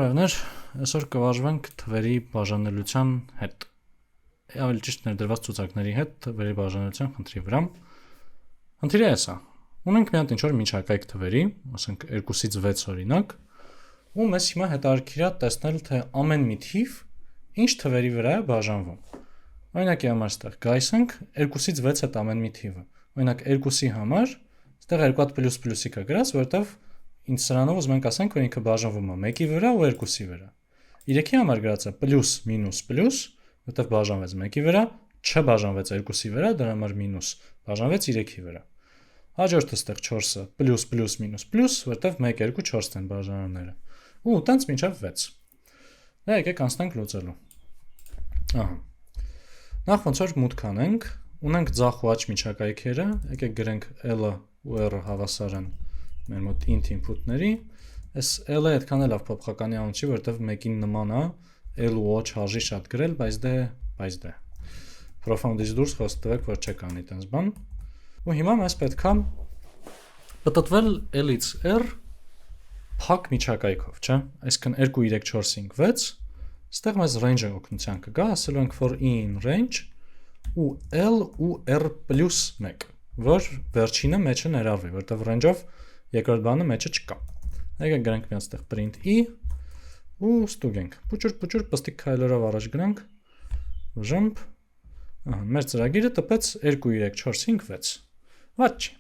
Բարևներ, այսօր կվարժվենք թվերի բաժանելության հետ, ավելի ճիշտ ներդրված ցուցակների հետ թվերի բաժանելության խնդրի վրա։ Խնդիրը էս է, ունենք մի հատ ինչ-որ միջակայք թվերի, ասենք 2-ից 6 օրինակ, ու մեզ հիմա հետաքրքիր է տեսնել, թե ամեն մի թիվ ինչ թվերի վրա է բաժանվում։ Օրինակի համար ստեղ գայսենք 2-ից 6 հետ ամեն մի թիվը, օրինակ 2-ի համար ստեղ 2 հատ պլյուս պլյուսի կա գրած, որտեվ ինձ սրանով ուզում ենք ասենք, որ ինքը բաժանվում է 1-ի վրա ու 2-ի վրա։ 3-ի համար գրած է պլյուս մինուս պլյուս, որտեվ բաժանվեց 1-ի վրա, չբաժանվեց 2-ի վրա, դրա համար մինուս բաժանվեց 3-ի վրա։ Հաջորդը ստեղ 4-ը պլյուս պլյուս մինուս պլյուս, որտեվ 1 2 4 են բաժանողները։ Ու տենց մինչև 6։ Դա եկեք անցնենք լուծելու։ Ահա։ Նախ ոնց որ մուտք անենք, ունենք ձախ ու աջ միջակայքերը, եկեք գրենք L-ը ու R-ը հավասար են մեր մոտ int input-ների, այս L-ը այդքան էլ լավ փոփոխականի անուն չի, որտեվ մեկին նման է, L ու O չարժի շատ գրել, բայց դե profound-ից դուրս խոսք տվեք, որ չեք անի տենց բան։ Ու հիմա մեզ պետք է պտտվել L-ից R փակ միջակայքով, չէ՞։ Այսինքն 2 3 4 5 6, ստեղ մեզ range-ը օգնության կգա, ասելու ենք for in range ու L ու R + 1, որ վերջինը մեջը ներառվի, որտեվ range-ով երկրորդ բանը մեջը չկա։ Եկեք գրենք մի հատ ստեղ print i ու ստուգենք։ Փուճուր պստիկ քայլերով առաջ գնանք։ Jump։ Ահա, մեր ծրագիրը տպեց 2 3 4 5 6։ Ված չի։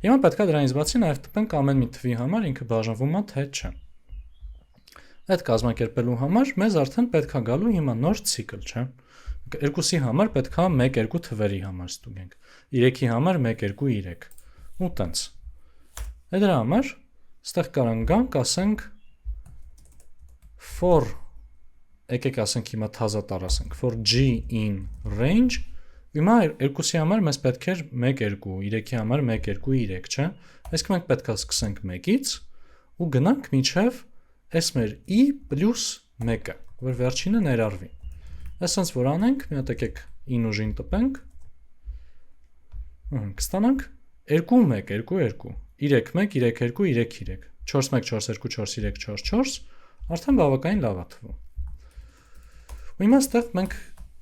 Հիմա պետք է դրանից բացի նաև տպենք ամեն մի թվի համար ինքը բաժանվում է թե չէ։ Այդ կազմակերպելու համար մեզ արդեն պետք է գալու հիմա նոր ցիկլ, չէ՞։ 2-ի համար պետք է 1 2 թվերի համար ստուգենք։ 3-ի համար 1 2 3։ Ու տենց։ Այդ դրա համար ստեղ կարան գանք, ասենք for եկեք ասենք հիմա թազա տարասենք for g in range հիմա 2-ի համար մեզ պետք էր 1 2, 3-ի համար 1 2 3, չէ՞։ Այսինքն մենք պետք է սկսենք 1-ից ու գնանք մինչև այս մեր i + 1-ը, որ վերջինը ներառվի։ Այսինքն որ անենք, մի հատ եկեք in ուժին տպենք։ Կստանանք 2 1 2 2 3 1 3 2 3 3 4 1 4 2 4 3 4 4 արդեն բավականին լավ է թվում։ Ու հիմա ստեղ մենք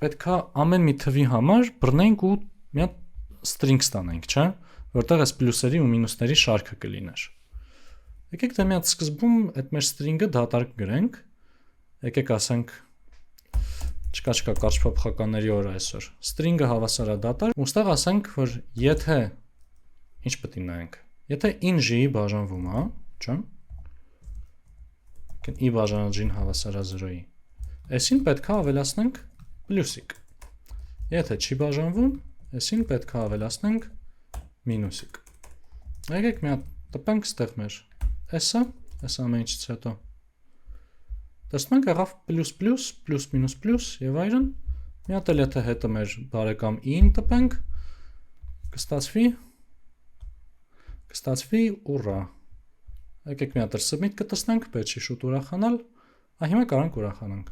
պետք է ամեն մի թվի համար բռնենք ու մի հատ string ստանանք, չէ՞, որտեղ այս պլյուսերի ու մինուսների շարքը կլիներ։ Եկեք դե մի հատ սկզբում այդ մեր string-ը դատարկ գրենք։ Եկեք ասենք չկա կարճ փոփոխականների օր այսօր։ String-ը հավասար է դատարկ, ու ստեղ ասենք, որ եթե ինչ պետք է նայենք։ Եթե in g-ի բաժանվում է, չէ՞։ I բաժանած g-ին հավասար է 0-ի։ Այսին պետք է ավելացնենք պլյուսիկ։ Եթե չի բաժանվում, այսին պետք է ավելացնենք մինուսիկ։ Եկեք մի հատ տպենք ստեղ մեր s-ը, այս ամեն ինչից հետո։ Տեսնում ենք եղավ պլյուս պլյուս, պլյուս մինուս պլյուս եւ այլն։ Մի հատ էլ եթե հետը մեր բարեկամ i-ին տպենք, կստացվի ուրա։ Եկեք մի հատ submit կտեսնենք, պետք չի շուտ ուրախանալ, հիմա կարանք ուրախանանք։